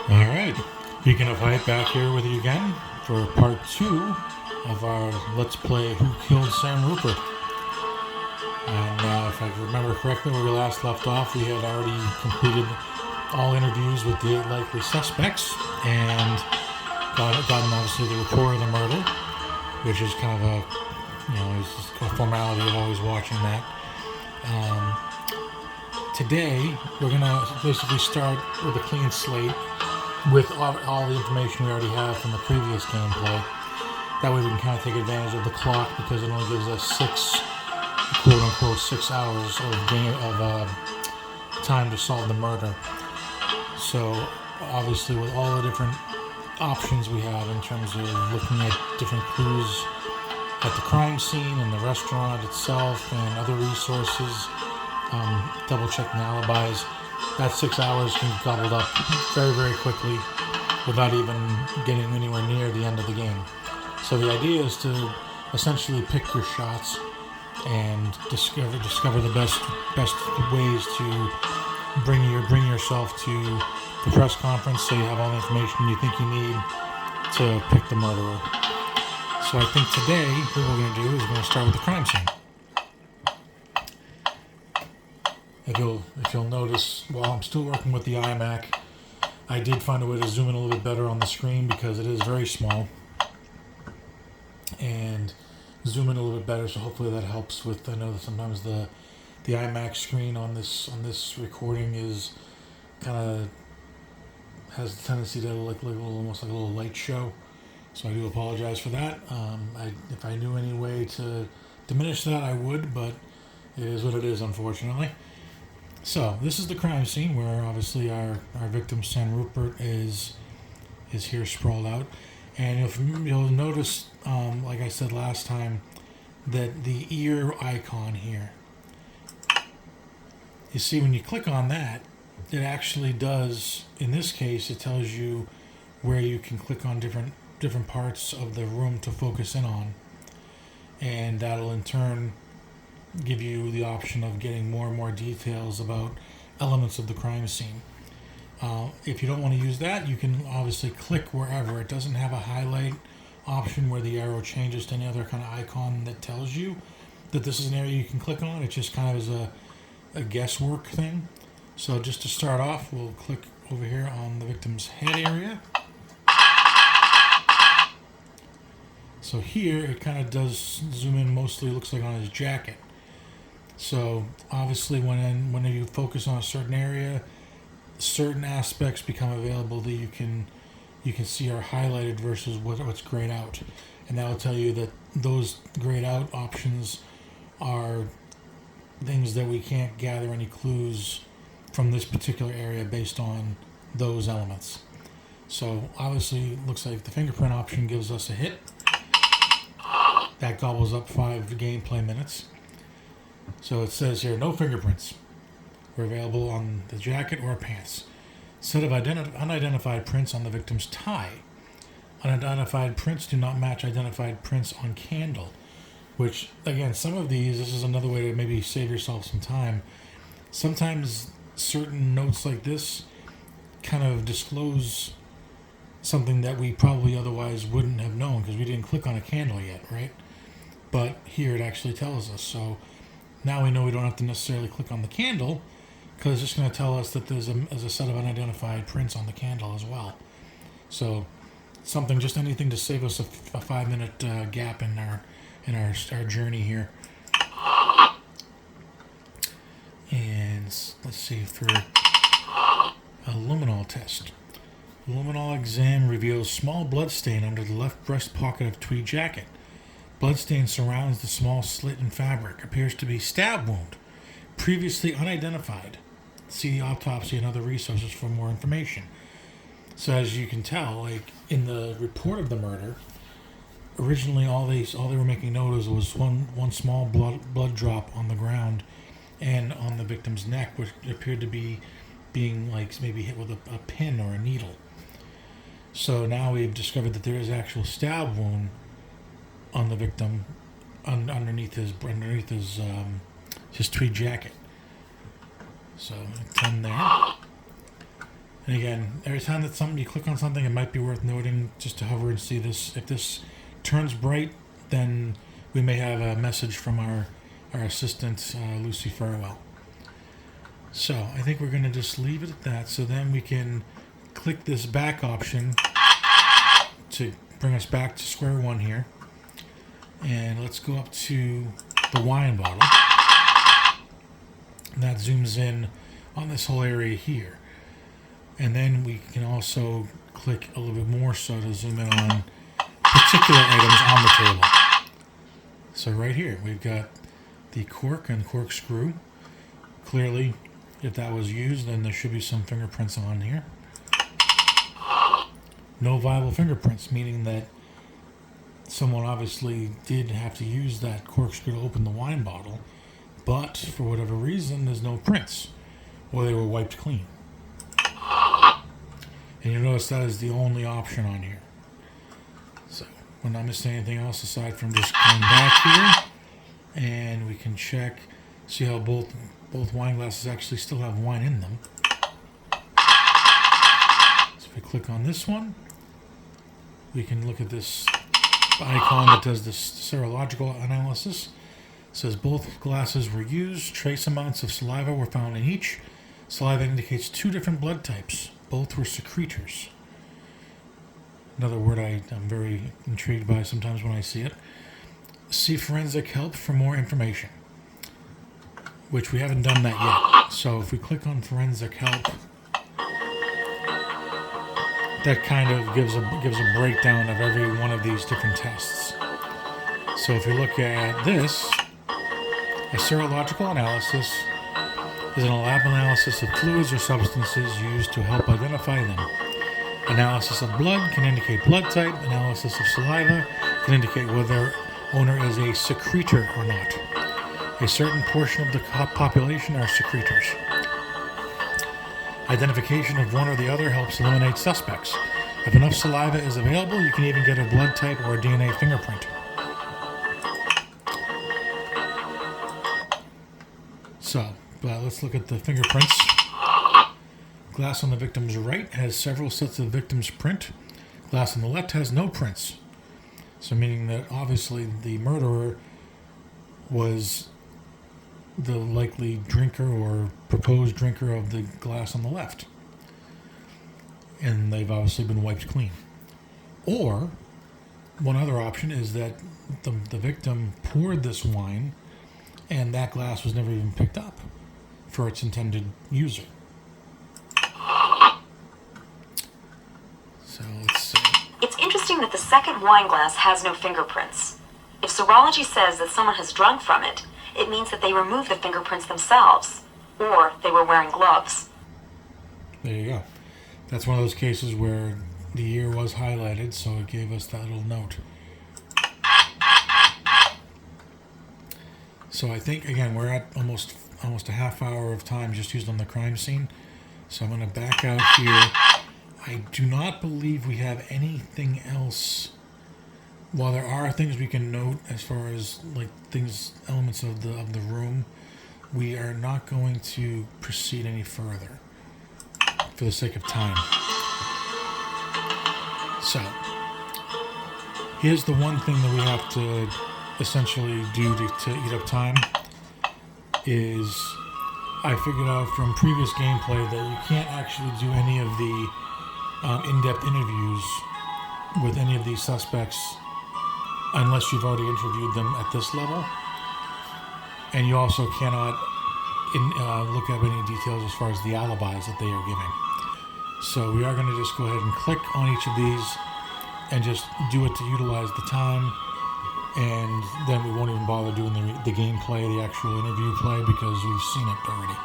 Alright, Beacon of Hype back here with you again for part 2 of our Let's Play Who Killed Sam Rupert. And if I remember correctly, where we last left off, we had already completed all interviews with the 8 likely suspects and gotten obviously the report of the murder, which is kind of it's just a formality of always watching that. Today, we're going to basically start with a clean slate with all the information we already have from the previous gameplay. That way we can kind of take advantage of the clock because it only gives us 6, quote-unquote, 6 hours of time to solve the murder. So, obviously, with all the different options we have in terms of looking at different clues at the crime scene and the restaurant itself and other resources, double-checking alibis, that 6 hours can be gobbled up very, very quickly without even getting anywhere near the end of the game. So the idea is to essentially pick your shots and discover the best ways to bring yourself to the press conference so you have all the information you think you need to pick the murderer. So I think today what we're going to do is we're going to start with the crime scene. If you'll notice, while I'm still working with the iMac, I did find a way to zoom in a little bit better on the screen because it is very small, and zoom in a little bit better. So hopefully that helps with. I know that sometimes the iMac screen on this recording is kind of has the tendency to look like almost like a little light show. So I do apologize for that. If I knew any way to diminish that, I would, but it is what it is, unfortunately. So this is the crime scene where obviously our victim Sam Rupert is here sprawled out, and you'll notice, like I said last time, that the ear icon here. You see, when you click on that, it actually does. In this case, it tells you where you can click on different parts of the room to focus in on, and that'll in turn give you the option of getting more and more details about elements of the crime scene. If you don't want to use that, you can obviously click wherever. It doesn't have a highlight option where the arrow changes to any other kind of icon that tells you that this is an area you can click on. It just kind of is a guesswork thing. So just to start off, we'll click over here on the victim's head area. So here it kind of does zoom in, mostly looks like on his jacket. So obviously when you focus on a certain area, certain aspects become available that you can see are highlighted versus what's grayed out. And that will tell you that those grayed out options are things that we can't gather any clues from this particular area based on those elements. So obviously it looks like the fingerprint option gives us a hit. That gobbles up 5 gameplay minutes. So it says here, no fingerprints were available on the jacket or pants. Set of unidentified prints on the victim's tie. Unidentified prints do not match identified prints on candle. Which, again, some of these, this is another way to maybe save yourself some time. Sometimes certain notes like this kind of disclose something that we probably otherwise wouldn't have known because we didn't click on a candle yet, right? But here it actually tells us. So now we know we don't have to necessarily click on the candle because it's just going to tell us that there's a set of unidentified prints on the candle as well. So anything to save us a 5-minute gap in our journey here. And let's see, for a luminol test. Luminol exam reveals small blood stain under the left breast pocket of tweed jacket. Bloodstain surrounds the small slit in fabric. Appears to be stab wound, previously unidentified. See the autopsy and other resources for more information. So as you can tell, like in the report of the murder, originally all they were making note of was one small blood drop on the ground and on the victim's neck, which appeared to be being like maybe hit with a pin or a needle. So now we've discovered that there is actual stab wound on the victim underneath his tweed jacket. So 10 there. And again, every time that you click on something, it might be worth noting just to hover and see this. If this turns bright, then we may have a message from our assistant, Lucy Farwell. So I think we're going to just leave it at that. So then we can click this back option to bring us back to square one here. And let's go up to the wine bottle. And that zooms in on this whole area here. And then we can also click a little bit more so to zoom in on particular items on the table. So right here, we've got the cork and corkscrew. Clearly, if that was used, then there should be some fingerprints on here. No viable fingerprints, meaning that someone obviously did have to use that corkscrew to open the wine bottle, but for whatever reason, there's no prints, or they were wiped clean. And you notice that is the only option on here. So we're not missing anything else aside from just going back here, and we can check, see how both wine glasses actually still have wine in them. So if we click on this one, we can look at this icon that does this serological analysis. It says both glasses were used. Trace amounts of saliva were found in each. Saliva indicates 2 different blood types. Both were secretors. Another word I'm very intrigued by sometimes when I see it. See forensic help for more information, which we haven't done that yet. So if we click on forensic help, that kind of gives a breakdown of every one of these different tests. So if you look at this, a serological analysis is an lab analysis of fluids or substances used to help identify them. Analysis of blood can indicate blood type. Analysis of saliva can indicate whether owner is a secretor or not. A certain portion of the population are secretors. Identification of one or the other helps eliminate suspects. If enough saliva is available, you can even get a blood type or a DNA fingerprint. So, let's look at the fingerprints. Glass on the victim's right has several sets of victim's print. Glass on the left has no prints. So meaning that obviously the murderer was the likely drinker or proposed drinker of the glass on the left. And they've obviously been wiped clean. Or, one other option is that the victim poured this wine and that glass was never even picked up for its intended user. So let's see. It's interesting that the second wine glass has no fingerprints. If serology says that someone has drunk from it, it means that they removed the fingerprints themselves, or they were wearing gloves. There you go. That's one of those cases where the year was highlighted, so it gave us that little note. So I think, again, we're at almost a half hour of time just used on the crime scene. So I'm going to back out here. I do not believe we have anything else. While there are things we can note as far as like elements of the room, we are not going to proceed any further for the sake of time. So here's the one thing that we have to essentially do to eat up time is I figured out from previous gameplay that you can't actually do any of the in-depth interviews with any of these suspects unless you've already interviewed them at this level, and you also cannot look up any details as far as the alibis that they are giving. So we are going to just go ahead and click on each of these and just do it to utilize the time, and then we won't even bother doing the gameplay, the actual interview play, because we've seen it already.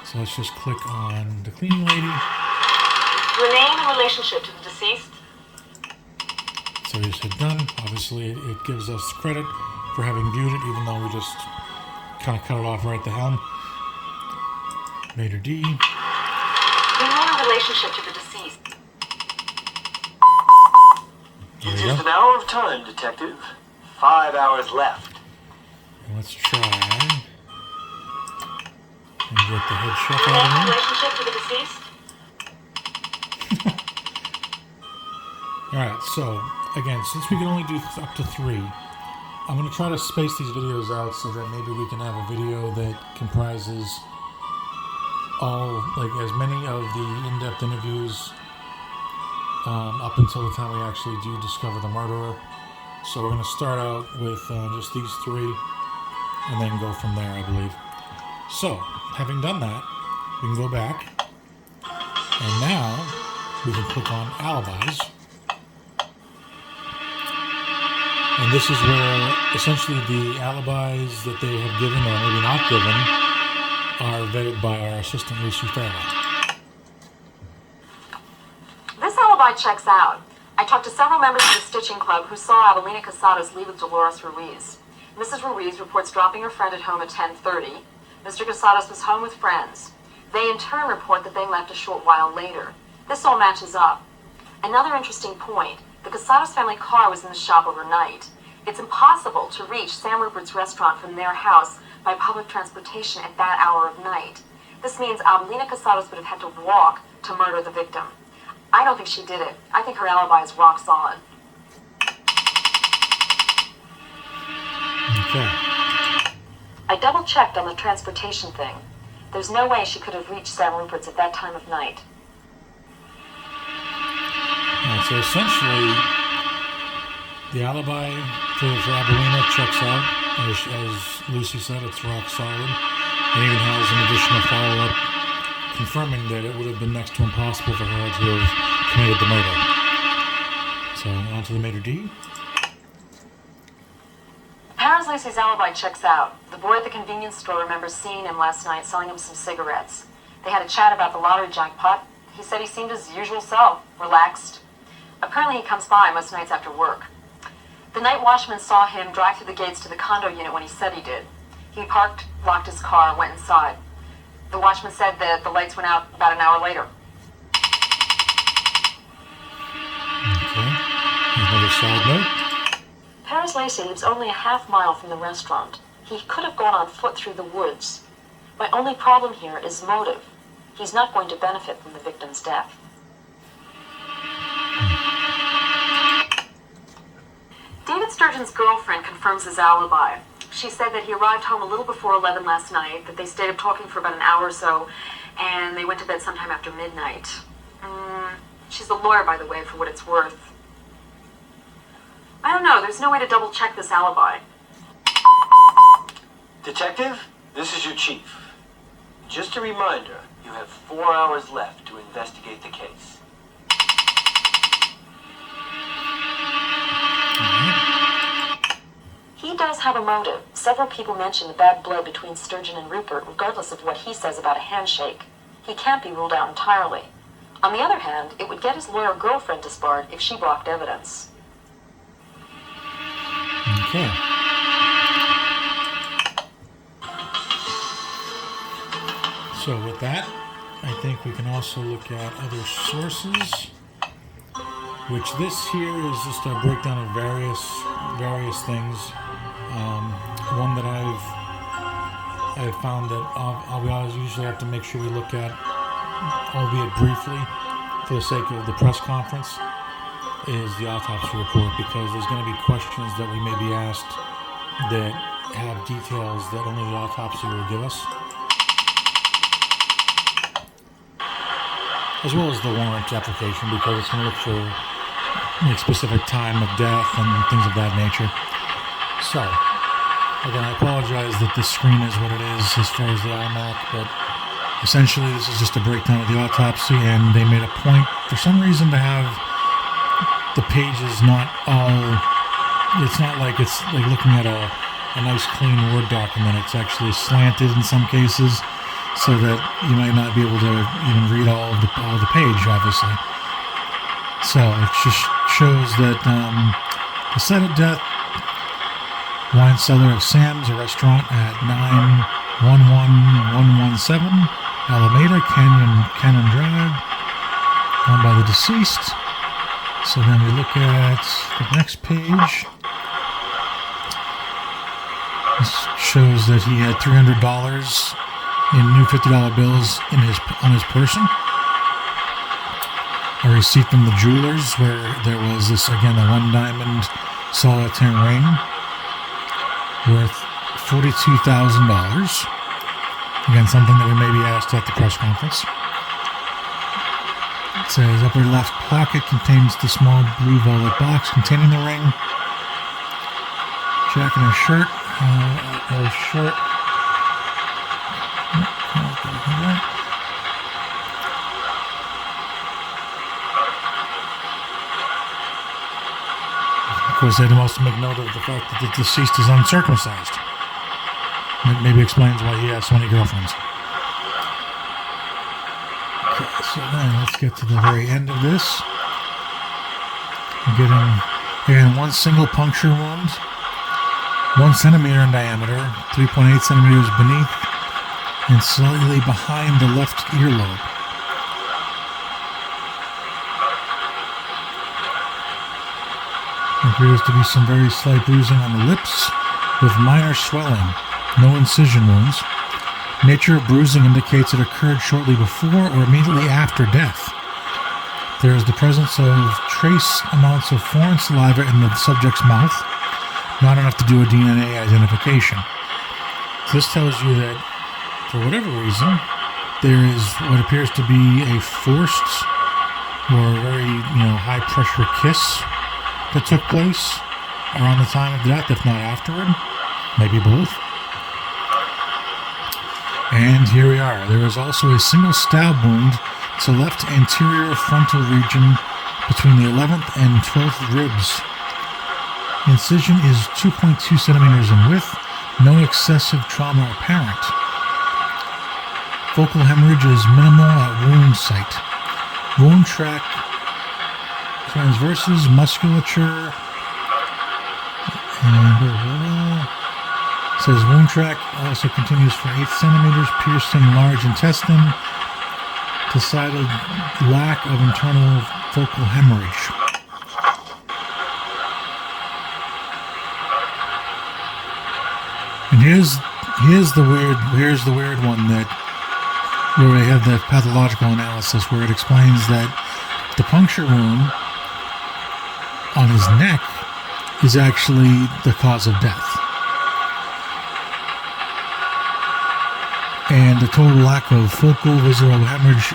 So let's just click on the cleaning lady. Your name and relationship to the deceased? So we just hit done. Obviously, it gives us credit for having viewed it, even though we just kind of cut it off right at the helm. Mater D. Your name and relationship to the deceased? It's just an hour of time, Detective. 5 hours left. And let's try and get the head chef Your out name and of here. relationship to the deceased? Alright, so, again, since we can only do up to 3, I'm going to try to space these videos out so that maybe we can have a video that comprises as many of the in-depth interviews up until the time we actually do discover the murderer. So we're going to start out with just these 3 and then go from there, I believe. So, having done that, we can go back, and now we can click on Alibis. And this is where essentially the alibis that they have given, or maybe not given, are vetted by our assistant Lucy Fairlight. This alibi checks out. I talked to several members of the Stitching Club who saw Adelina Casados leave with Dolores Ruiz. Mrs. Ruiz reports dropping her friend at home at 10:30. Mr. Casados was home with friends. They in turn report that they left a short while later. This all matches up. Another interesting point. The Casados family car was in the shop overnight. It's impossible to reach Sam Rupert's restaurant from their house by public transportation at that hour of night. This means Adelina Casados would have had to walk to murder the victim. I don't think she did it. I think her alibi is rock solid. Okay. I double-checked on the transportation thing. There's no way she could have reached Sam Rupert's at that time of night. Alright, so essentially, the alibi for Adelina checks out. As Lucy said, it's rock solid. It even has an additional follow-up confirming that it would have been next to impossible for her to have committed the murder. So, on to the maitre d'. Paris Lucy's alibi checks out. The boy at the convenience store remembers seeing him last night selling him some cigarettes. They had a chat about the lottery jackpot. He said he seemed his usual self, relaxed. Apparently he comes by most nights after work. The night watchman saw him drive through the gates to the condo unit when he said he did. He parked, locked his car, and went inside. The watchman said that the lights went out about an hour later. Okay. Another side note. Paris Lacey lives only a half mile from the restaurant. He could have gone on foot through the woods. My only problem here is motive. He's not going to benefit from the victim's death. David Sturgeon's girlfriend confirms his alibi. She said that he arrived home a little before 11 last night, that they stayed up talking for about an hour or so, and they went to bed sometime after midnight. She's a lawyer, by the way, for what it's worth. I don't know, there's no way to double-check this alibi. Detective, this is your chief. Just a reminder, you have 4 hours left to investigate the case. He does have a motive. Several people mention the bad blood between Sturgeon and Rupert, regardless of what he says about a handshake. He can't be ruled out entirely. On the other hand, it would get his lawyer girlfriend disbarred if she blocked evidence. Okay. So with that, I think we can also look at other sources, which this here is just a breakdown of various things. One that I've found that we always usually have to make sure we look at, albeit briefly, for the sake of the press conference, is the autopsy report, because there's going to be questions that we may be asked that have details that only the autopsy will give us, as well as the warrant application, because it's going to look for specific time of death and things of that nature. So, again, I apologize that this screen is what it is as far as the iMac, but essentially this is just a breakdown of the autopsy, and they made a point, for some reason, to have the pages not all, it's not like it's like looking at a nice clean Word document. It's actually slanted in some cases, so that you might not be able to even read all of the page, obviously. So it just shows that the site of death, wine cellar of Sam's, a restaurant at 911117 Alameda Canyon Drive, owned by the deceased. So then we look at the next page. This shows that he had $300 in new $50 bills on his person. a receipt from the jewelers where there was this, again, a one diamond solitaire ring worth $42,000. Again, something that we may be asked at the press conference. It says upper left pocket contains the small blue velvet box containing the ring. Jacket and a shirt. Of course, they'd also make note of the fact that the deceased is uncircumcised. Maybe explains why he has so many girlfriends. Okay, so then let's get to the very end of this. We're getting one single puncture wound, 1 centimeter in diameter, 3.8 centimeters beneath, and slightly behind the left earlobe. There appears to be some very slight bruising on the lips with minor swelling. No incision wounds. Nature of bruising indicates it occurred shortly before or immediately after death. There is the presence of trace amounts of foreign saliva in the subject's mouth, not enough to do a DNA identification. So this tells you that, for whatever reason, there is what appears to be a forced or very, high-pressure kiss that took place around the time of death, if not afterward. Maybe both. And here we are. There is also a single stab wound to left anterior frontal region between the 11th and 12th ribs. The incision is 2.2 centimeters in width. No excessive trauma apparent. Focal hemorrhage is minimal at wound site. Wound tract, transversus, musculature, and says wound tract also continues for 8 centimeters, piercing large intestine, decided lack of internal focal hemorrhage. And here's the weird one that where we have the pathological analysis where it explains that the puncture wound on his neck is actually the cause of death. And the total lack of focal visceral hemorrhage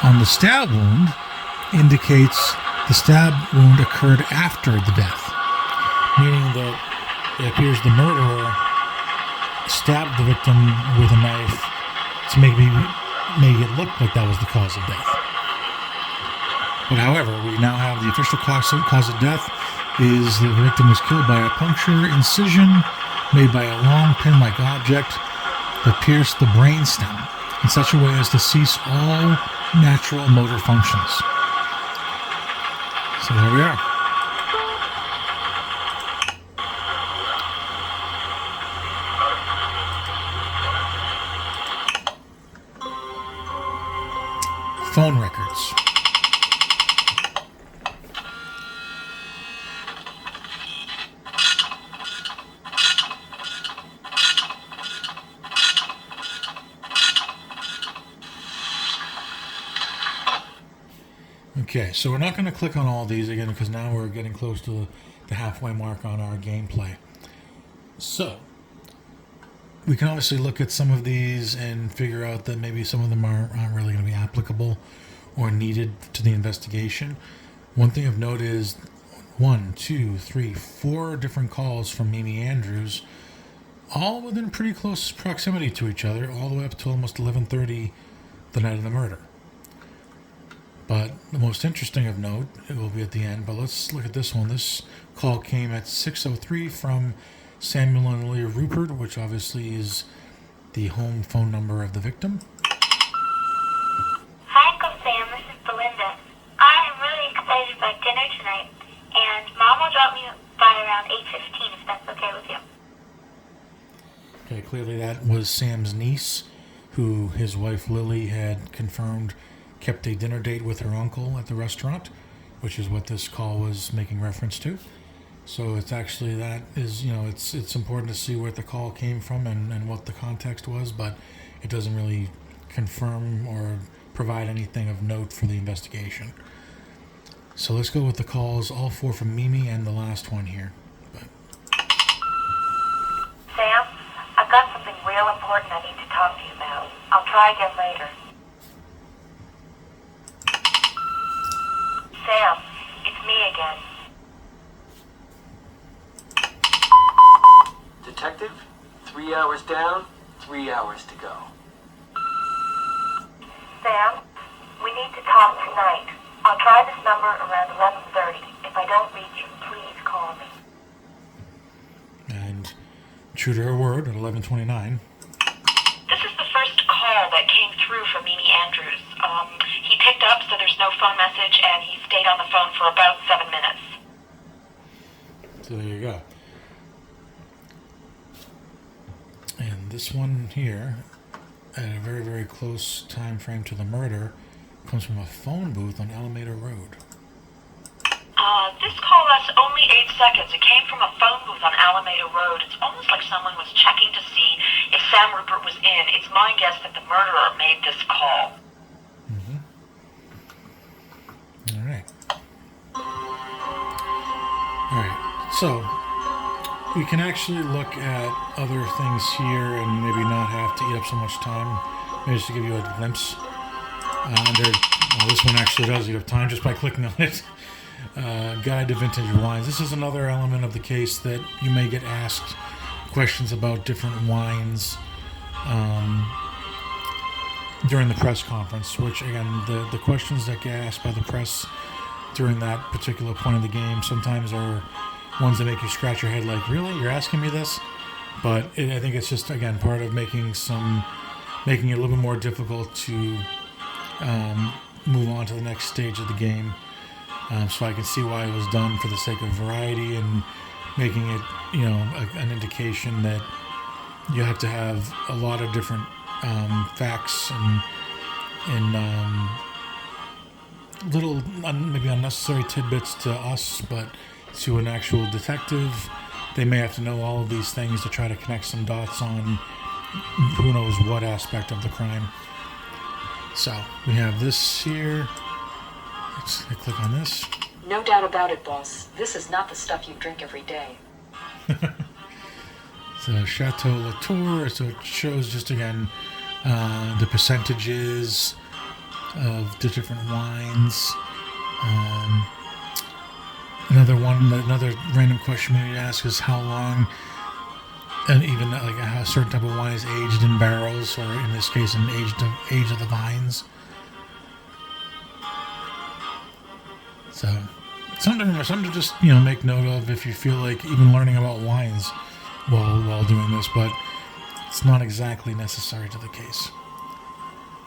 on the stab wound indicates the stab wound occurred after the death, meaning that it appears the murderer stabbed the victim with a knife to make it look like that was the cause of death. But however, we now have the official cause of death is the victim was killed by a puncture incision made by a long pin-like object that pierced the brainstem in such a way as to cease all natural motor functions. So there we are. Phone records. Okay, so we're not going to click on all these again because now we're getting close to the halfway mark on our gameplay. So, we can obviously look at some of these and figure out that maybe some of them aren't really going to be applicable or needed to the investigation. One thing of note is 4 different calls from Mimi Andrews, all within pretty close proximity to each other, all the way up to almost 11:30 the night of the murder. But the most interesting of note, it will be at the end, but let's look at this one. This call came at 6:03 from Samuel and Leah Rupert, which obviously is the home phone number of the victim. Hi, Uncle Sam. This is Belinda. I am really excited about dinner tonight, and Mom will drop me by around 8:15 if that's okay with you. Okay, clearly that was Sam's niece, who his wife Lily had confirmed kept a dinner date with her uncle at the restaurant, which is what this call was making reference to. So it's actually that is, it's important to see where the call came from and what the context was, but it doesn't really confirm or provide anything of note for the investigation. So let's go with the calls, all 4 from Mimi and the last one here. But Sam, I've got something real important I need to talk to you about. I'll try again later. Sam, it's me again. Detective, 3 hours down, 3 hours to go. Sam, we need to talk tonight. I'll try this number around 11:30. If I don't reach you, please call me. and true to her word, at 11:29. This is the first call that came through from Mimi Andrews. He picked up, so there's no phone message, and he stayed on the phone for about 7 minutes. So there you go. And this one here, at a very, very close time frame to the murder, comes from a phone booth on Alameda Road. This call lasts only 8 seconds. It came from a phone booth on Alameda Road. It's almost like someone was checking to see if Sam Rupert was in. It's my guess that the murderer made this call. Alright, so we can actually look at other things here and maybe not have to eat up so much time. Maybe just to give you a glimpse. This one actually does eat up time just by clicking on it. Guide to Vintage Wines. This is another element of the case that you may get asked questions about different wines during the press conference, which again, the questions that get asked by the press during that particular point of the game sometimes are ones that make you scratch your head like, really? You're asking me this? But I think it's just, again, part of making it a little bit more difficult to move on to the next stage of the game. So I can see why it was done for the sake of variety and making it, an indication that you have to have a lot of different facts and little maybe unnecessary tidbits to us, but to an actual detective, they may have to know all of these things to try to connect some dots on who knows what aspect of the crime. So we have this here. Let's click on this. No doubt about it, boss. This is not the stuff you drink every day. So Chateau Latour, so it shows just again the percentages of the different wines. Another random question we need to ask is how long, and even like how a certain type of wine is aged in barrels, or in this case, an age of the vines. So something to just make note of if you feel like even learning about wines while doing this, but it's not exactly necessary to the case.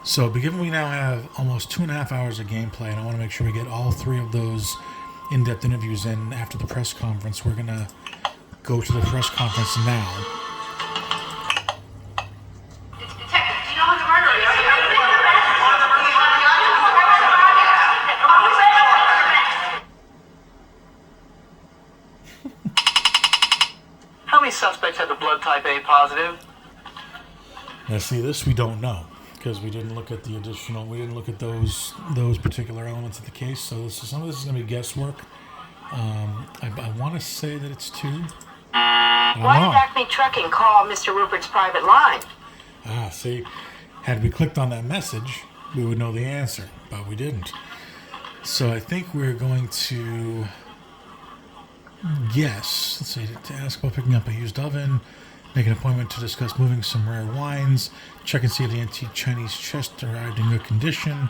So, given we now have almost 2.5 hours of gameplay, and I want to make sure we get all 3 of those in-depth interviews in after the press conference, we're going to go to the press conference now. Detective, do you know who the murderer is? How many suspects had the blood type A positive? Now, see, this we don't know, because we didn't look at those particular elements of the case. So some of this is going to be guesswork. I want to say that it's 2. Why did Acme Trucking call Mr. Rupert's private line? See, had we clicked on that message, we would know the answer, but we didn't. So I think we're going to guess. Let's see, to ask about picking up a used oven, make an appointment to discuss moving some rare wines, check and see if the antique Chinese chest arrived in good condition,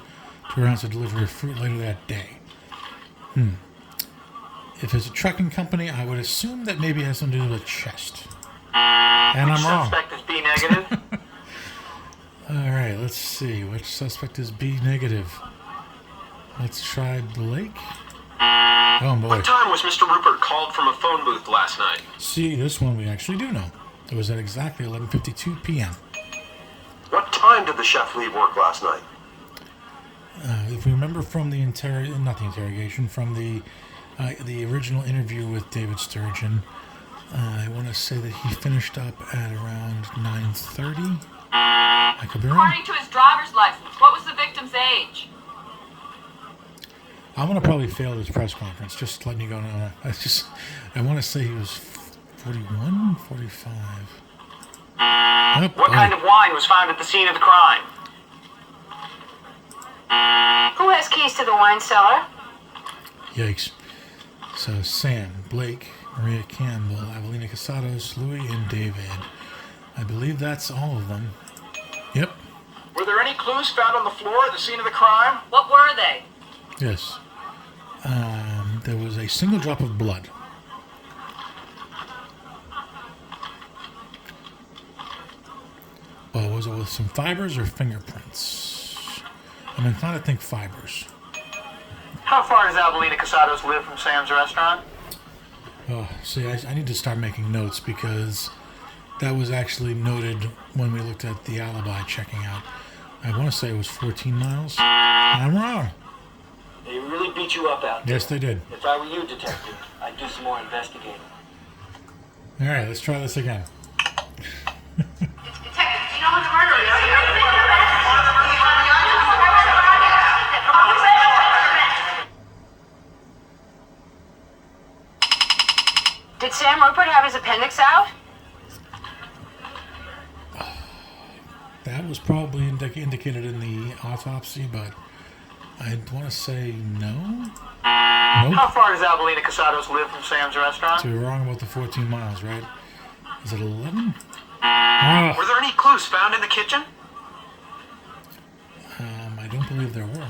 to arrange the delivery of fruit later that day. If it's a trucking company, I would assume that maybe it has something to do with a chest. And I'm wrong. Suspect is B negative. Alright, let's see. Which suspect is B negative? Let's try Blake. Oh boy. What time was Mr. Rupert called from a phone booth last night? See, this one we actually do know. It was at exactly 11:52 p.m. What time did the chef leave work last night? If we remember from the from the original interview with David Sturgeon, I want to say that he finished up at around 9:30. I could be wrong. According to his driver's license, what was the victim's age? I'm gonna probably fail this press conference. Just letting you go. No. I want to say he was 41, 45. What kind of wine was found at the scene of the crime? Who has keys to the wine cellar? Yikes. So Sam, Blake, Maria Campbell, Avelina Casados, Louis, and David. I believe that's all of them. Yep. Were there any clues found on the floor at the scene of the crime? What were they? Yes. There was a single drop of blood. Well, was it with some fibers or fingerprints? I'm inclined to think fibers. How far does Avelina Casados live from Sam's restaurant? Oh, see, I need to start making notes because that was actually noted when we looked at the alibi checking out. I want to say it was 14 miles. I'm wrong. They really beat you up out there. Yes, they did. If I were you, detective, I'd do some more investigating. All right, let's try this again. Detective, do you know who the murderer is? Did Sam Rupert have his appendix out? That was probably indicated in the autopsy, but I'd want to say no. Nope. How far does Avelina Casados live from Sam's restaurant? So you're wrong about the 14 miles, right? Is it 11? Were there any clues found in the kitchen? I don't believe there were.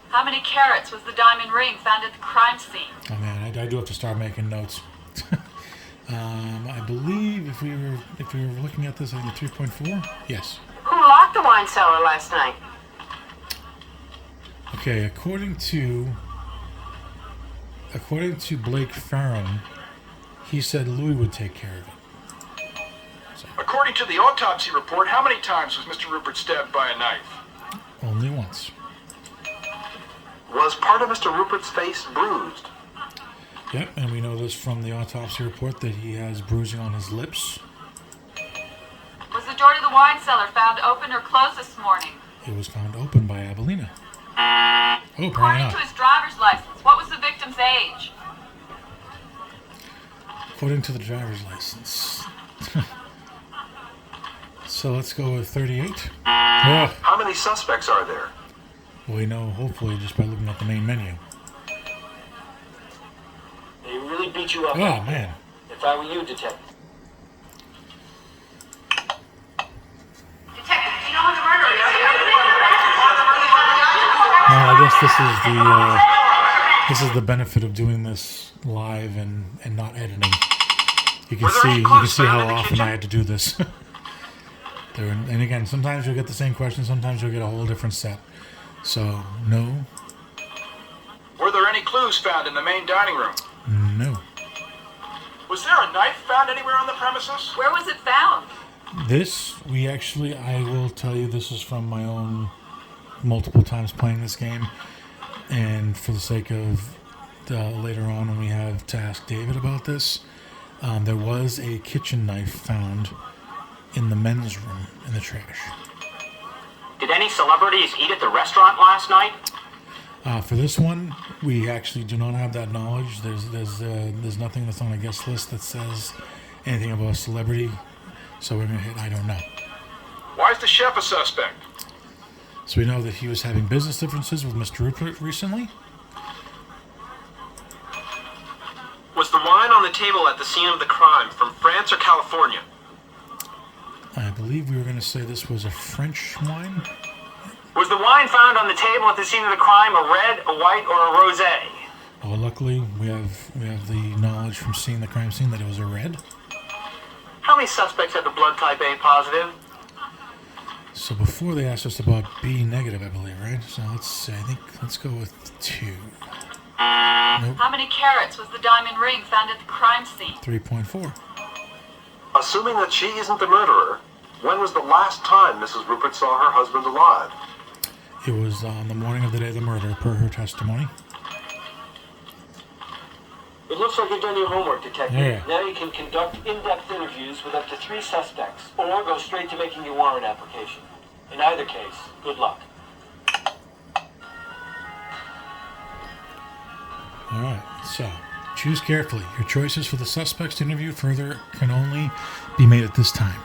How many carats was the diamond ring found at the crime scene? Oh man, I do have to start making notes. I believe if we were looking at this, I think 3.4. Yes. Who locked the wine cellar last night? Okay, according to Blake Farron, he said Louis would take care of it. According to the autopsy report, how many times was Mr. Rupert stabbed by a knife? Only once. Was part of Mr. Rupert's face bruised? Yep, and we know this from the autopsy report that he has bruising on his lips. Was the door to the wine cellar found open or closed this morning? It was found open by Avelina. Oh, apparently According not. to his driver's license, what was the victim's age? According to the driver's license. So let's go with 38. Ugh. How many suspects are there? We know, hopefully, just by looking at the main menu. They really beat you up. Oh, man. If I were you, detective. Detective, do you know who the murderer is? Well, I guess this is the benefit of doing this live and not editing. You can see how often I had to do this. And again, sometimes you'll get the same question, sometimes you'll get a whole different set. So, no. Were there any clues found in the main dining room? No. Was there a knife found anywhere on the premises? Where was it found? This, I will tell you, this is from my own multiple times playing this game. And for the sake of later on when we have to ask David about this, there was a kitchen knife found in the men's room in the trash. Did any celebrities eat at the restaurant last night? For this one, we actually do not have that knowledge. There's nothing that's on a guest list that says anything about a celebrity. So we're going to hit I don't know. Why is the chef a suspect? So we know that he was having business differences with Mr. Rupert recently. Was the wine on the table at the scene of the crime from France or California? I believe we were going to say this was a French wine. Was the wine found on the table at the scene of the crime a red, a white, or a rosé? Well, luckily we have the knowledge from seeing the crime scene that it was a red. How many suspects had the blood type A positive? So before they asked us about B negative, I believe, right? So let's see. Let's go with 2. Nope. How many carats was the diamond ring found at the crime scene? 3.4. Assuming that she isn't the murderer, when was the last time Mrs. Rupert saw her husband alive? It was on the morning of the day of the murder, per her testimony. It looks like you've done your homework, detective. Yeah. Now you can conduct in-depth interviews with up to 3 suspects, or go straight to making your warrant application. In either case, good luck. Alright, so choose carefully. Your choices for the suspects to interview further can only be made at this time.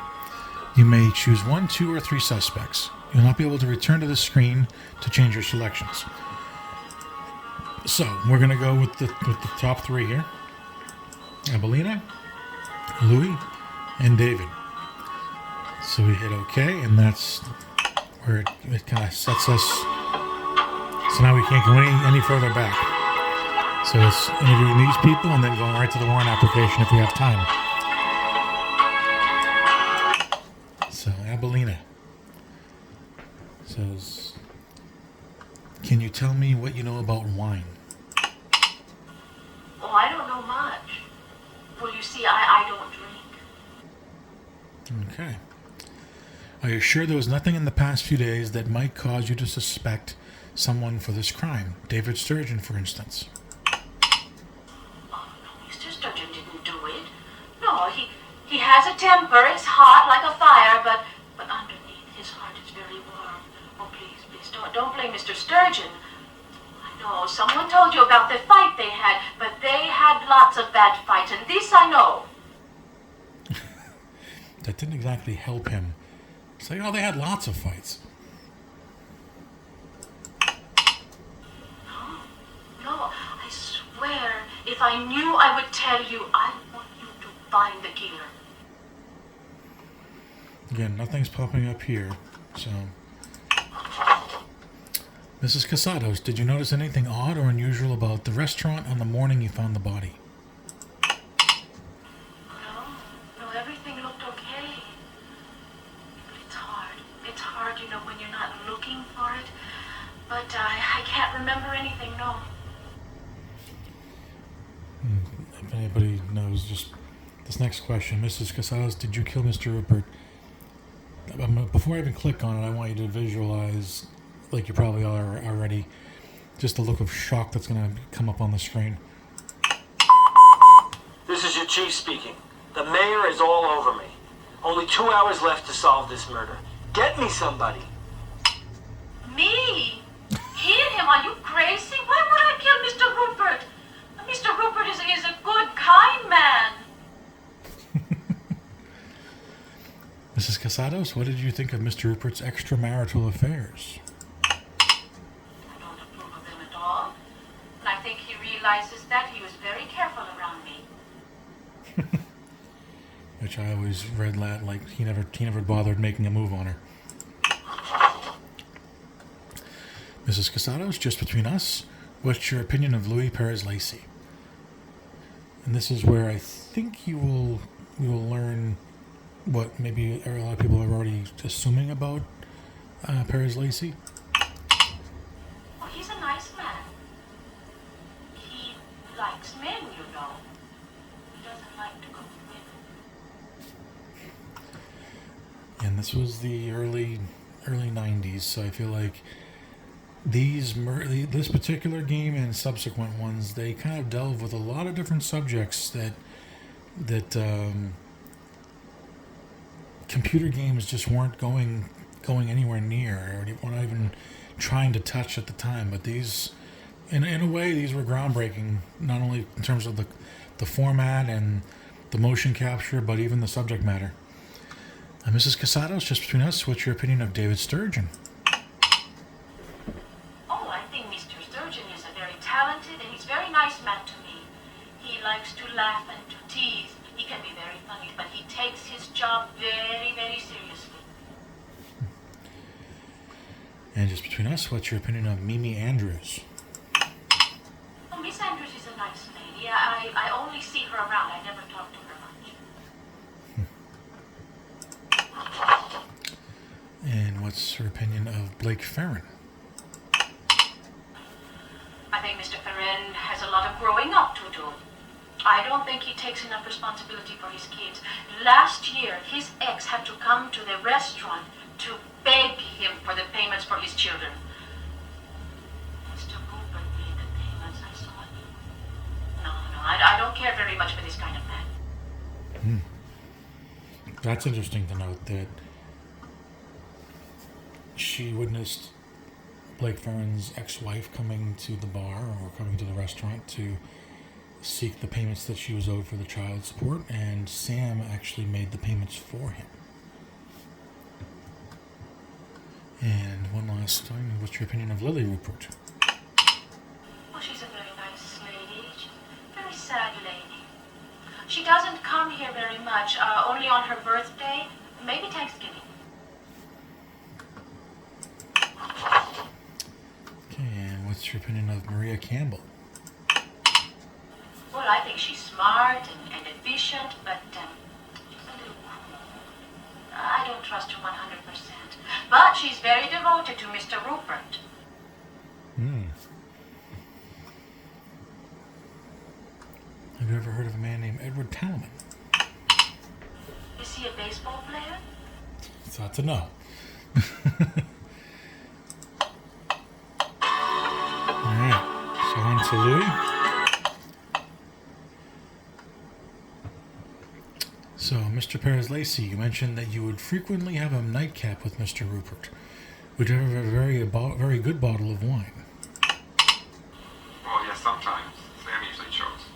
You may choose 1, 2, or 3 suspects. You'll not be able to return to the screen to change your selections. So, we're going to go with the top 3 here. Abelina, Louis, and David. So we hit OK, and that's where it kind of sets us. So now we can't go any further back. So it's interviewing these people and then going right to the warrant application if we have time. So Abelina says, can you tell me what you know about wine? Oh, I don't know much. Well, you see, I don't drink. Okay. Are you sure there was nothing in the past few days that might cause you to suspect someone for this crime? David Sturgeon, for instance. Oh, no, Mr. Sturgeon didn't do it. No, he has a temper. It's hot like a fire, but underneath his heart is very warm. Oh, please, don't blame Mr. Sturgeon. I know, someone told you about the fight they had, but they had lots of bad fights, and this I know. That didn't exactly help him. It's like, oh, they had lots of fights. No, I swear, if I knew I would tell you. I want you to find the killer. Again, nothing's popping up here, so... Mrs. Casados, did you notice anything odd or unusual about the restaurant on the morning you found the body? No, everything looked okay. But it's hard. It's hard, you know, when you're not looking for it. But I can't remember anything, no. If anybody knows, just this next question. Mrs. Casados, did you kill Mr. Rupert? Before I even click on it, I want you to visualize, like you probably are already, just the look of shock that's going to come up on the screen. This is your chief speaking. The mayor is all over me. Only 2 hours left to solve this murder. Get me somebody. Me? Kill him? Are you crazy? Why would I kill Mr. Rupert? Mr. Rupert is a good, kind man. Mrs. Casados, what did you think of Mr. Rupert's extramarital affairs? I don't approve of them at all. And I think he realizes that. He was very careful around me. Which I always read that like he never bothered making a move on her. Mrs. Casados, just between us, what's your opinion of Louis Perez-Lacy? And this is where I think we will learn what maybe a lot of people are already assuming about Perez-Lacy. Oh, he's a nice man. He likes men, you know. He doesn't like to go with women. And this was the early 90s, so I feel like this particular game and subsequent ones, they kind of delve with a lot of different subjects that computer games just weren't going anywhere near, or weren't even trying to touch at the time. But these, in a way, these were groundbreaking, not only in terms of the format and the motion capture, but even the subject matter. Mrs. Casados, just between us, what's your opinion of David Sturgeon? Oh, I think Mr. Sturgeon is a very talented and he's a very nice man to me. He likes to laugh and to tease. He can be very funny, but he takes his job very, very seriously. And just between us, what's your opinion of Mimi Andrews? Oh, Miss Andrews is a nice lady. I only see her around. I never talk to her much. And what's her opinion of Blake Ferrin? I think Mr. Ferrin has a lot of growing up to do. I don't think he takes enough responsibility for his kids. Last year, his ex had to come to the restaurant to beg him for the payments for his children. Mr. Rupert made the payments, I saw it. No, I don't care very much for this kind of man. That's interesting to note that she witnessed Blake Farron's ex-wife coming to the bar or coming to the restaurant to seek the payments that she was owed for the child support, and Sam actually made the payments for him. And one last time, what's your opinion of Lily Rupert? Well, she's a very nice lady. She's a very sad lady. She doesn't come here very much, only on her birthday, maybe Thanksgiving. Okay, and what's your opinion of Maria Campbell? Well, I think she's smart and efficient, but she's a little cool. I don't trust her 100%. But she's very devoted to Mr. Rupert. Have you ever heard of a man named Edward Talaman? Is he a baseball player? Thought to know. Alright, so on to Louis. So, Mr. Perez-Lacey, you mentioned that you would frequently have a nightcap with Mr. Rupert. Would you ever have a very good bottle of wine? Well, yes, sometimes. Sam usually chose.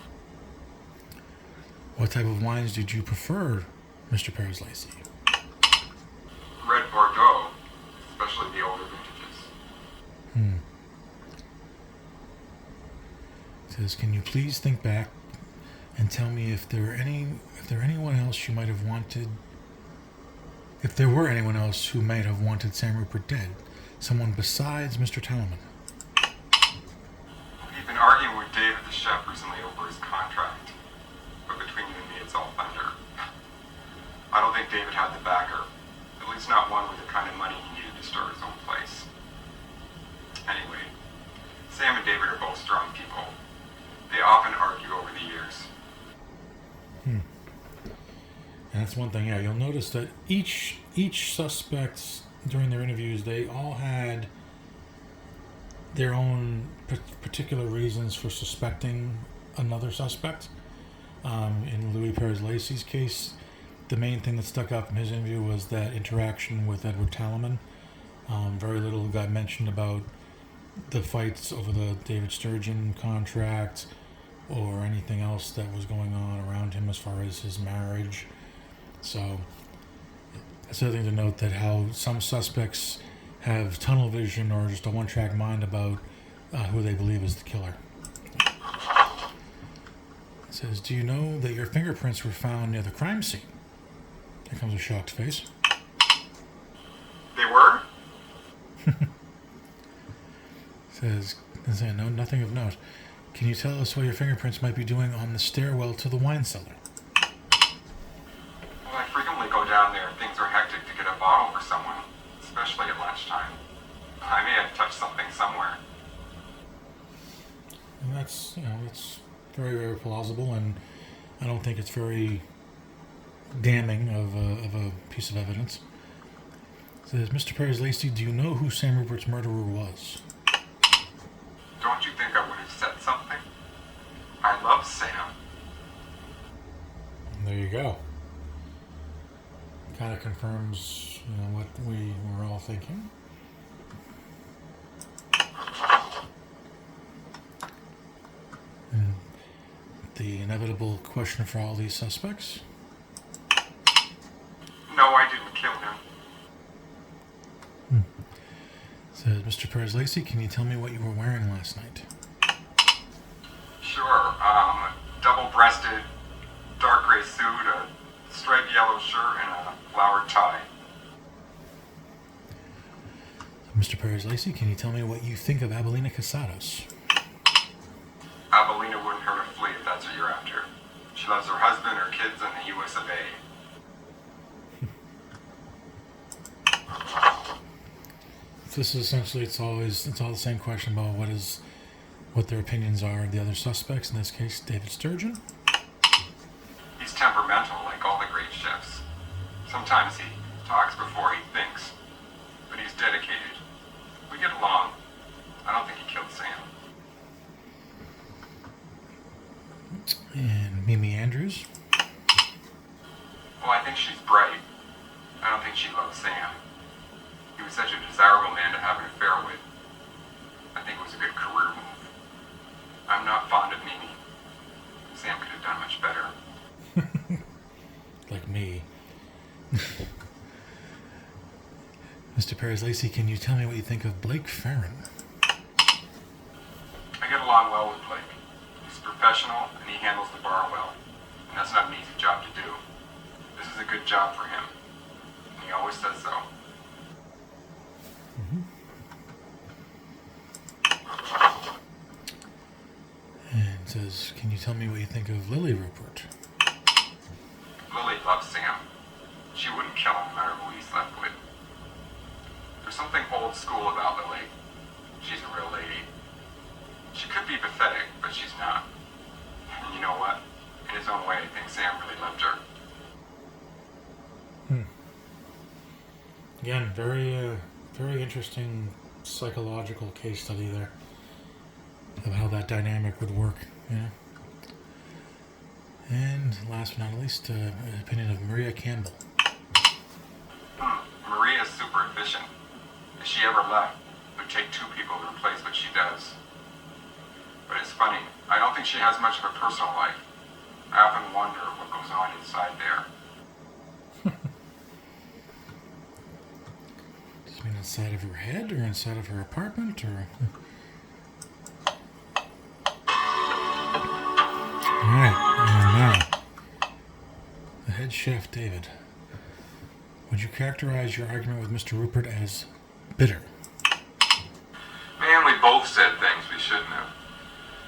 What type of wines did you prefer, Mr. Perez-Lacey? Red Bordeaux, especially the older vintages. It says, can you please think back and tell me if there were anyone else you might have wanted, if there were anyone else who might have wanted Sam Rupert dead, someone besides Mr. Talaman. We've been arguing with David the chef recently over his contract, but between you and me, it's all thunder. I don't think David had the backer, at least not one with the kind of money he needed to start his own place. Anyway, Sam and David are both strong people. They often argue over the years. And that's one thing, yeah, you'll notice that each suspect during their interviews, they all had their own particular reasons for suspecting another suspect. In Louis Perez-Lacey's case, the main thing that stuck out from his interview was that interaction with Edward Talaman. Very little got mentioned about the fights over the David Sturgeon contract or anything else that was going on around him as far as his marriage. So it's another thing to note that how some suspects have tunnel vision or just a one-track mind about who they believe is the killer. It says, do you know that your fingerprints were found near the crime scene? Here comes a shocked face. They were? Says, no, nothing of note. Can you tell us what your fingerprints might be doing on the stairwell to the wine cellar? Well, I frequently go down there if things are hectic to get a bottle for someone, especially at lunchtime. I may have touched something somewhere. And that's, it's very, very plausible, and I don't think it's very damning of a piece of evidence. It says, Mr. Perez-Lacey, do you know who Sam Rupert's murderer was? Don't you think I would have said something? I love Sam. And there you go. Kind of confirms, what we were all thinking. And the inevitable question for all these suspects. No, I didn't kill him. Says, Mr. Perez-Lacey, can you tell me what you were wearing last night? Sure, double-breasted, dark gray suit, a striped yellow shirt, and a flowered tie. Mr. Perez-Lacey, can you tell me what you think of Abelina Casados? Abelina wouldn't hurt a flea if that's what you're after. She loves her husband, her kids, and the US of A. This is essentially, it's all the same question about what their opinions are of the other suspects, in this case, David Sturgeon. He's temperamental, like all the great chefs. Sometimes he talks before he thinks, but he's dedicated. We get along. I don't think he killed Sam. And Mimi Andrews. Well, I think she's bright. I don't think she loves Sam. He was such a desirable man to have an affair with. not fond of Mimi. Sam could have done much better. Like me. Mr. Paris-Lacey, can you tell me what you think of Blake Farron? I get along well with Blake. He's professional and he handles the bar well. And that's not an easy job to do. This is a good job for him. And he always says so. And says, can you tell me what you think of Lily Rupert? Lily loves Sam. She wouldn't kill him no matter who he's left with. There's something old school about Lily. She's a real lady. She could be pathetic, but she's not. And you know what? In his own way, I think Sam really loved her. Again, very interesting psychological case study there of how that dynamic would work. Yeah. And last but not least, an opinion of Maria Campbell. Maria's super efficient. If she ever left, it would take 2 people to replace what she does. But it's funny, I don't think she has much of a personal life. I often wonder what goes on inside there. Does it mean inside of her head, or inside of her apartment, or... Alright, and now, the head chef, David. Would you characterize your argument with Mr. Rupert as bitter? Man, we both said things we shouldn't have.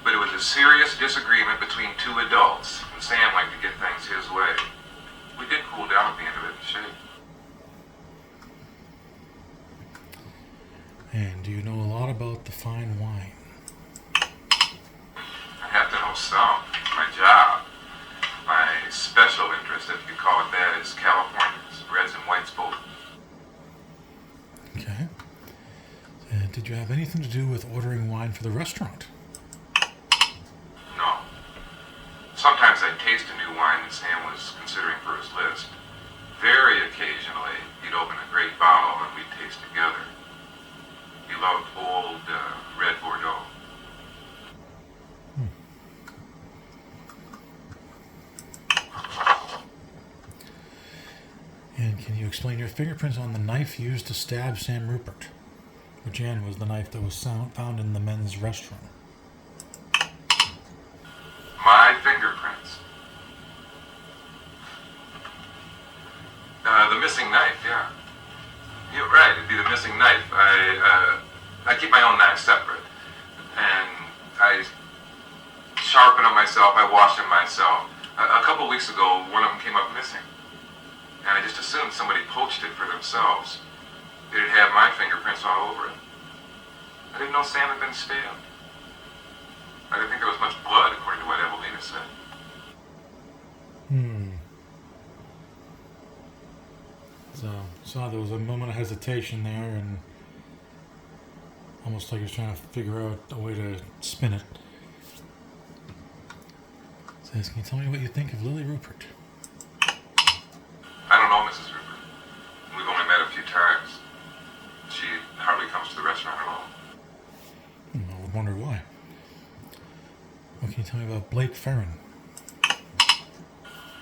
But it was a serious disagreement between 2 adults, and Sam liked to get things his way. We did cool down at the end of it in shade. And do you know a lot about the fine wine? I have to know some. It's my job. My special interest, if you could call it that, is California's, reds and whites both. Okay. Did you have anything to do with ordering wine for the restaurant? No. Sometimes I'd taste a new wine that Sam was considering for his list. Very occasionally, he'd open a great bottle and we'd taste together. He loved old red Bordeaux. And can you explain your fingerprints on the knife used to stab Sam Rupert, which again was the knife that was found in the men's restaurant? My fingerprints. The missing knife, yeah. You're right, it'd be the missing knife. I keep my own knives separate. And I sharpen them myself, I wash them myself. A couple weeks ago, one of them came up missing. And I just assumed somebody poached it for themselves. It'd have my fingerprints all over it. I didn't know Sam had been stabbed. I didn't think there was much blood, according to what Evelina said. So there was a moment of hesitation there, and almost like he was trying to figure out a way to spin it. Says, can you tell me what you think of Lily Rupert? I don't know Mrs. Rupert. We've only met a few times. She hardly comes to the restaurant at all. I would wonder why. What can you tell me about Blake Farron?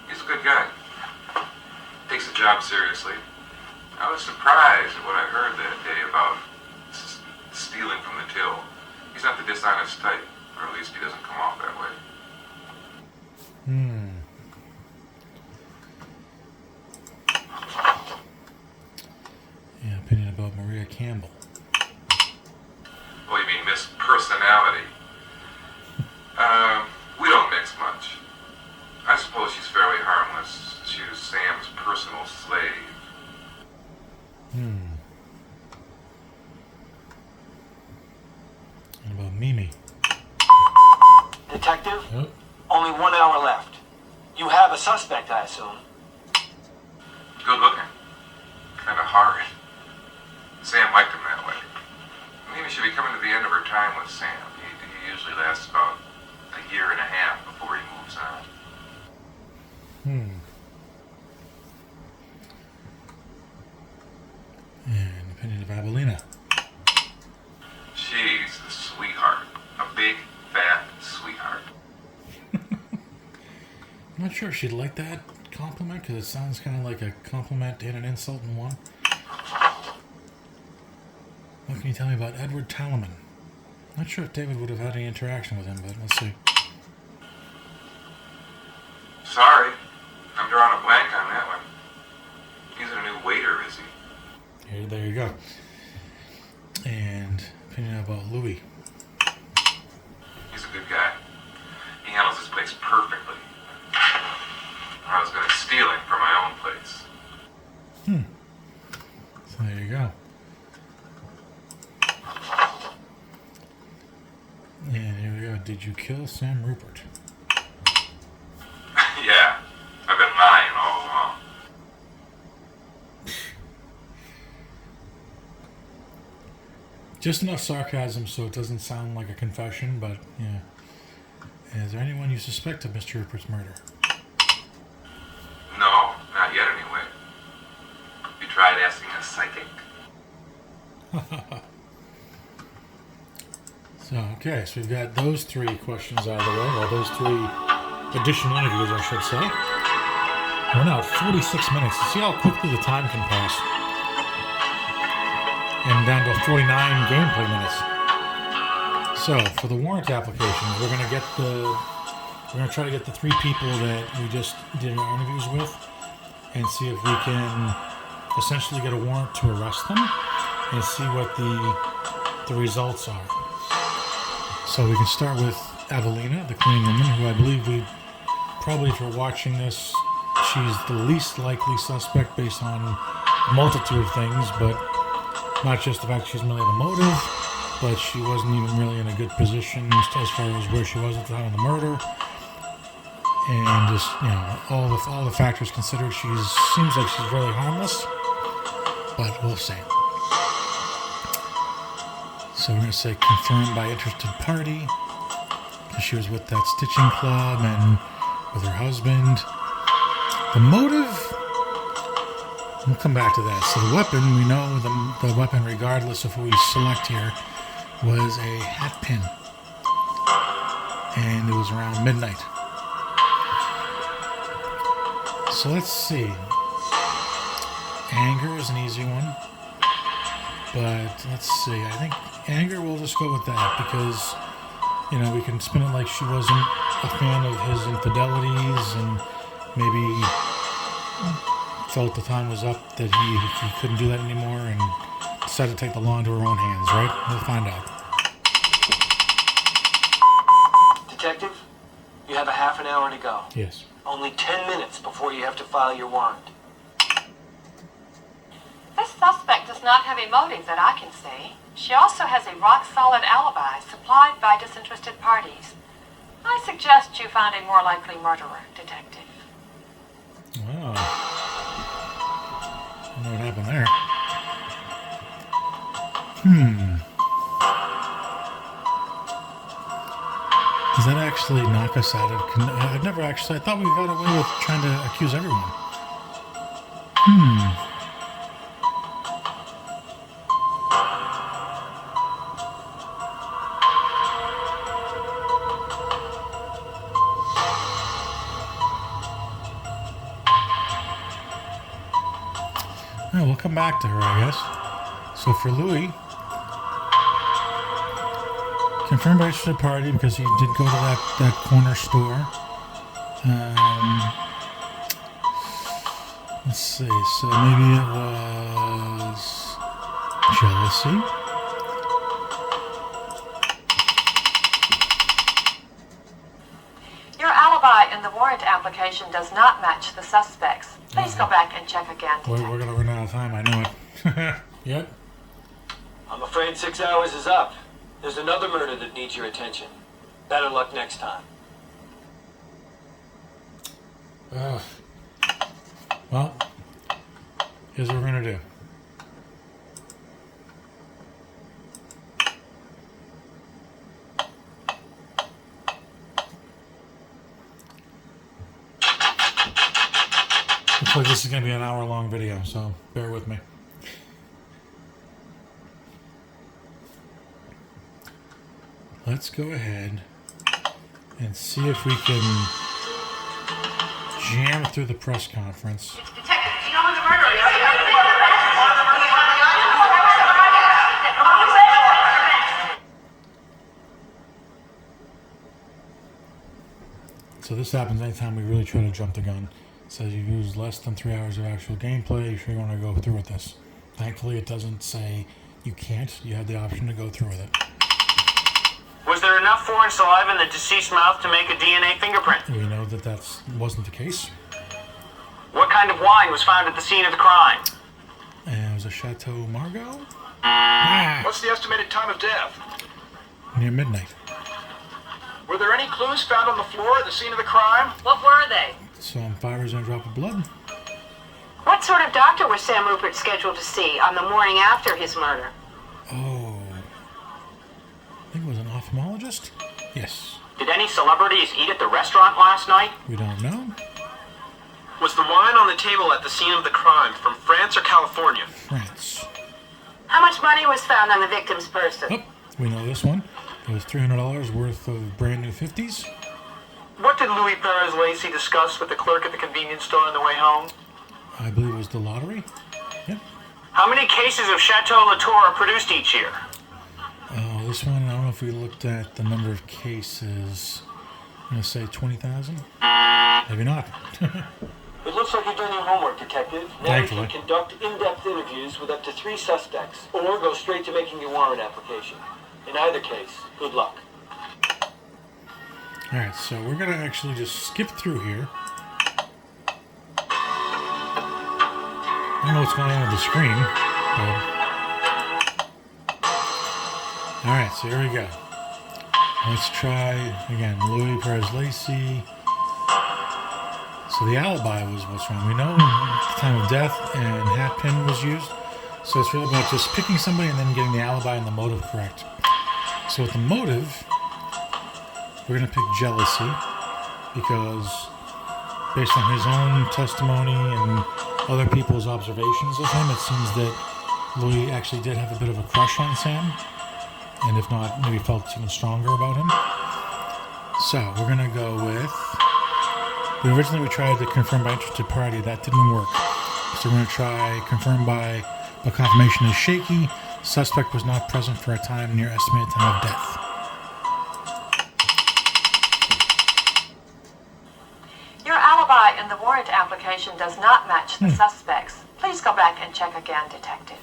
He's a good guy. Takes the job seriously. I was surprised at what I heard that day about stealing from the till. He's not the dishonest type, or at least he doesn't come off that way. Yeah, opinion about Maria Campbell. Oh, you mean Miss Personality? We don't mix much. I suppose she's fairly harmless. She was Sam's personal slave. And about Mimi. Detective? Yep. Only 1 hour left. You have a suspect, I assume. Good looking. Kind of hard. Sam liked him that way. Maybe she'll be coming to the end of her time with Sam. He usually lasts about a year and a half before he moves on. And opinion of Abelina. She's a sweetheart. A big, fat sweetheart. I'm not sure if she'd like that compliment because it sounds kind of like a compliment and an insult in one. What can you tell me about Edward Talaman? Not sure if David would have had any interaction with him, but let's see. Sorry, I'm drawing a blank on that one. He's a new waiter, is he? There you go. And opinion about Louis. He's a good guy. He handles his place perfectly. I was going to steal him for my own place. So there you go. And here we go. Did you kill Sam Rupert? Yeah, I've been lying all along. Just enough sarcasm so it doesn't sound like a confession, but yeah. Is there anyone you suspect of Mr. Rupert's murder? No, not yet anyway. You tried asking a psychic? Okay, so we've got those three questions out of the way, or those three additional interviews, I should say. We're now at 46 minutes. See how quickly the time can pass. And down to 49 gameplay minutes. So, for the warrant applications, we're gonna try to get the three people that we just did our interviews with, and see if we can essentially get a warrant to arrest them, and see what the results are. So we can start with Evelina, the cleaning woman, who I believe probably if you're watching this, she's the least likely suspect based on a multitude of things, but not just the fact that she doesn't really have a motive, but she wasn't even really in a good position as far as where she was at the time of the murder. And just, all the factors considered, seems like she's really harmless, but we'll see. So we're going to say confirmed by interested party, because she was with that stitching club and with her husband. The motive, we'll come back to that. So the weapon, we know the weapon, regardless of who we select here, was a hat pin. And it was around midnight. So let's see. Anger is an easy one. But let's see. I think anger, we'll just go with that because, we can spin it like she wasn't a fan of his infidelities and maybe felt the time was up that he couldn't do that anymore and decided to take the law into her own hands, right? We'll find out. Detective, you have a half an hour to go. Yes. Only 10 minutes before you have to file your warrant. This suspect does not have a motive that I can see. She also has a rock-solid alibi supplied by disinterested parties. I suggest you find a more likely murderer, Detective. Wow. I don't know what happened there. Does that actually knock us out of... I thought we got away with trying to accuse everyone. Well, we'll come back to her, I guess. So for Louis, confirmed by interested party because he did go to that corner store. Let's see. So maybe it was jealousy. Your alibi in the warrant application does not match the suspect's. Please go back and check again, Detective. We're going to run out of time, I know it. Yep. I'm afraid 6 hours is up. There's another murder that needs your attention. Better luck next time. Well, here's what we're going to do. Looks like this is going to be an hour-long video, so bear with me. Let's go ahead and see if we can jammed through the press conference. Detective, you know who the murderer is? So this happens anytime we really try to jump the gun. It says you've used less than 3 hours of actual gameplay. You sure you want to go through with this? Thankfully, it doesn't say you can't. You have the option to go through with it. Was there enough foreign saliva in the deceased's mouth to make a DNA fingerprint? We know that wasn't the case. What kind of wine was found at the scene of the crime? And it was a Chateau Margaux? What's the estimated time of death? Near midnight. Were there any clues found on the floor at the scene of the crime? What were they? Some fibers and a drop of blood. What sort of doctor was Sam Rupert scheduled to see on the morning after his murder? Oh. I think it was an ophthalmologist? Yes. Did any celebrities eat at the restaurant last night? We don't know. Was the wine on the table at the scene of the crime from France or California? France. How much money was found on the victim's person? Oh, we know this one. It was $300 worth of brand new 50s. What did Louis Perez Lacey discuss with the clerk at the convenience store on the way home? I believe it was the lottery. Yep. How many cases of Chateau Latour are produced each year? Oh, this one, I don't know if we looked at the number of cases. I'm going to say 20,000? Maybe not. It looks like you've done your homework, Detective. Now Thankfully. you can conduct in-depth interviews with up to 3 suspects, or go straight to making your warrant application. In either case, good luck. Alright, so we're going to actually just skip through here. I don't know what's going on with the screen, but... Alright, so here we go. Let's try, again, Louis Perez Lacey. So the alibi was what's wrong. We know the time of death and hat pin was used. So it's really about just picking somebody and then getting the alibi and the motive correct. So with the motive, we're going to pick jealousy because based on his own testimony and other people's observations of him, it seems that Louis actually did have a bit of a crush on Sam. And if not, maybe felt even stronger about him. So we're going to go with... Originally we tried to confirm by interested party. That didn't work. So we're going to try confirm by... But confirmation is shaky. Suspect was not present for a time near estimated time of death. Your alibi in the warrant application does not match the suspects. Please go back and check again, Detective.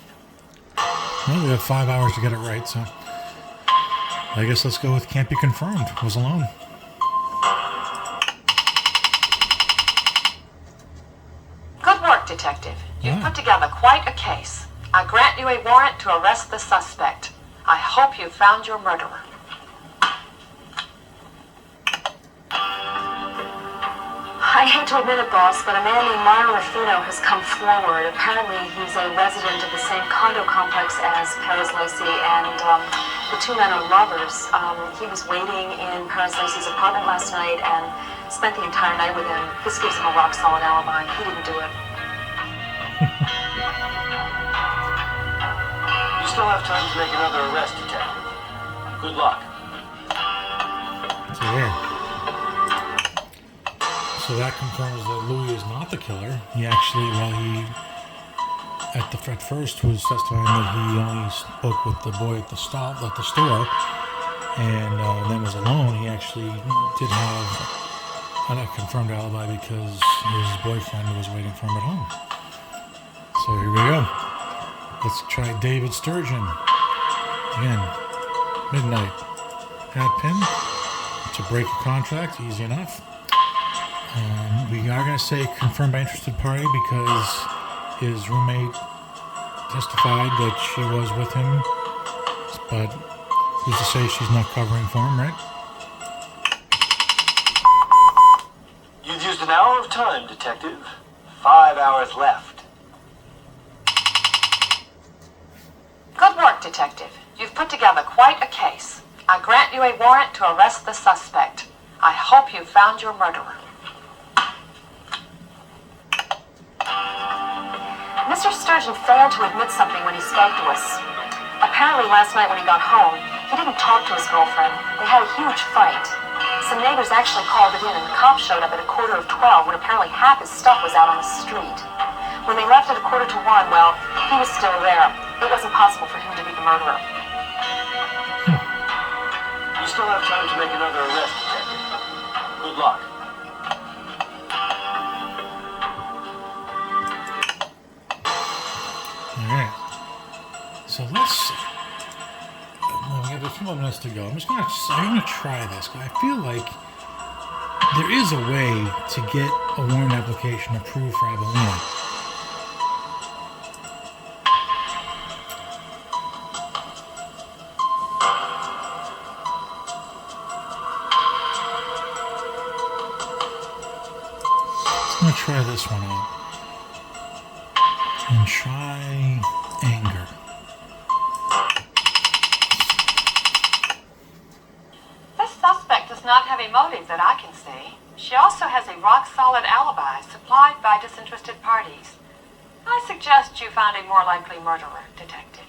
Well, we have 5 hours to get it right, so... I guess let's go with can't be confirmed. Was alone. Good work, Detective. You've put together quite a case. I grant you a warrant to arrest the suspect. I hope you found your murderer. I hate to admit it, boss, but a man named Mario Ruffino has come forward. Apparently, he's a resident of the same condo complex as Perez Lacey, and the two men are lovers. He was waiting in Perez Lacey's apartment last night and spent the entire night with him. This gives him a rock-solid alibi. He didn't do it. You still have time to make another arrest, Detective. Good luck. So there. So that confirms that Louis is not the killer. He actually, at first was testifying that he only spoke with the boy at the store, and then was alone. He actually did have a confirmed alibi because his boyfriend was waiting for him at home. So here we go. Let's try David Sturgeon. Again, midnight. Hat pin. To break a contract, easy enough. We are going to say confirmed by interested party because his roommate testified that she was with him, but who's to say she's not covering for him, right? You've used an hour of time, Detective. 5 hours left. Good work, Detective. You've put together quite a case. I grant you a warrant to arrest the suspect. I hope you found your murderer. Mr. Sturgeon failed to admit something when he spoke to us. Apparently last night when he got home, he didn't talk to his girlfriend. They had a huge fight. Some neighbors actually called it in, and the cops showed up at 11:45 when apparently half his stuff was out on the street. When they left at 1:45, well, he was still there. It wasn't possible for him to be the murderer. You still have time to make another arrest, Detective. Good luck. Alright. So let's see. Well, we have a few more minutes to go. I'm gonna try this, because I feel like there is a way to get a warrant application approved for Abilene. I'm gonna try this one out. And try anger. This suspect does not have a motive that I can see. She also has a rock-solid alibi supplied by disinterested parties. I suggest you find a more likely murderer, Detective.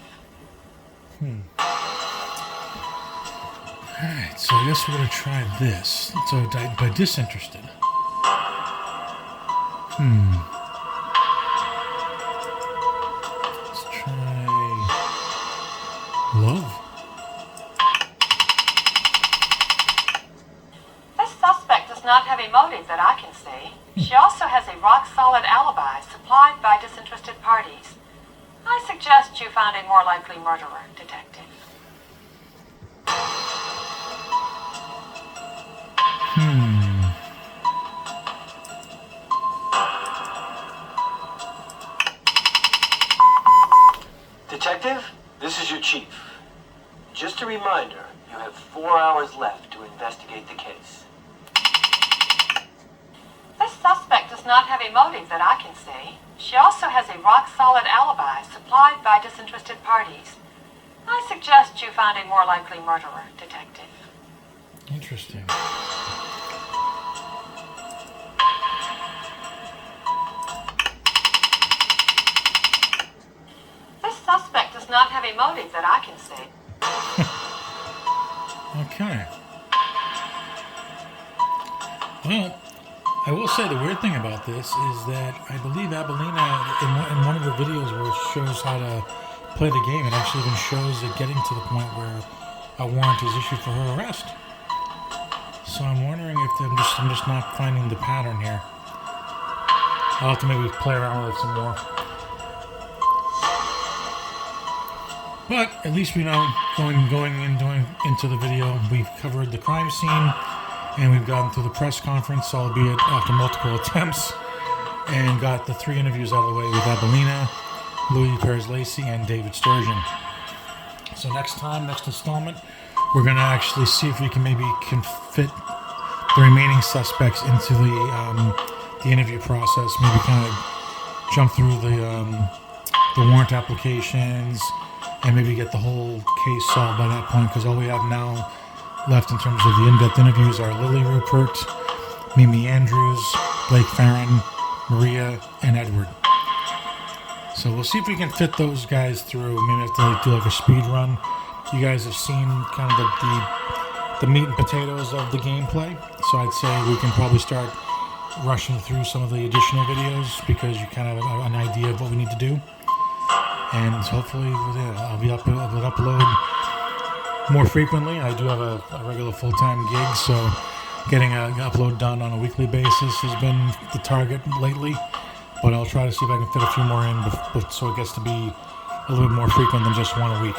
Alright, so I guess we're gonna try this. So, by disinterested. Let's try love. This suspect does not have a motive that I can see. She also has a rock-solid alibi supplied by disinterested parties. I suggest you find a more likely murderer, Detective. Detective, this is your chief. Just a reminder, you have 4 hours left to investigate the case. This suspect does not have a motive that I can see. She also has a rock-solid alibi supplied by disinterested parties. I suggest you find a more likely murderer, Detective. Interesting. This suspect does not have a motive that I can see. Okay. Well, I will say the weird thing about this is that I believe Abelina, in one of the videos where it shows how to play the game, it actually even shows it getting to the point where a warrant is issued for her arrest. So I'm wondering if I'm just not finding the pattern here. I'll have to maybe play around with it some more. But at least we know going into the video, we've covered the crime scene and we've gotten through the press conference, albeit after multiple attempts, and got the 3 interviews out of the way with Abelina, Louis Perez-Lacey, and David Sturgeon. So next installment, we're going to actually see if we can fit the remaining suspects into the interview process. Maybe kind of jump through the warrant applications and maybe get the whole case solved by that point. Because all we have now left in terms of the in-depth interviews are Lily Rupert, Mimi Andrews, Blake Farron, Maria, and Edward. So we'll see if we can fit those guys through. Maybe have to do like a speed run. You guys have seen kind of the meat and potatoes of the gameplay, so I'd say we can probably start rushing through some of the additional videos because you kind of have an idea of what we need to do. And hopefully I'll be upload more frequently. I do have a regular full-time gig, so getting an upload done on a weekly basis has been the target lately. But I'll try to see if I can fit a few more in so it gets to be a little bit more frequent than just one a week.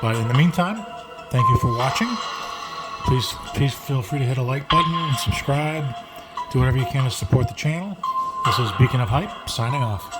But in the meantime, thank you for watching. Please feel free to hit a like button and subscribe. Do whatever you can to support the channel. This is Beacon of Hype, signing off.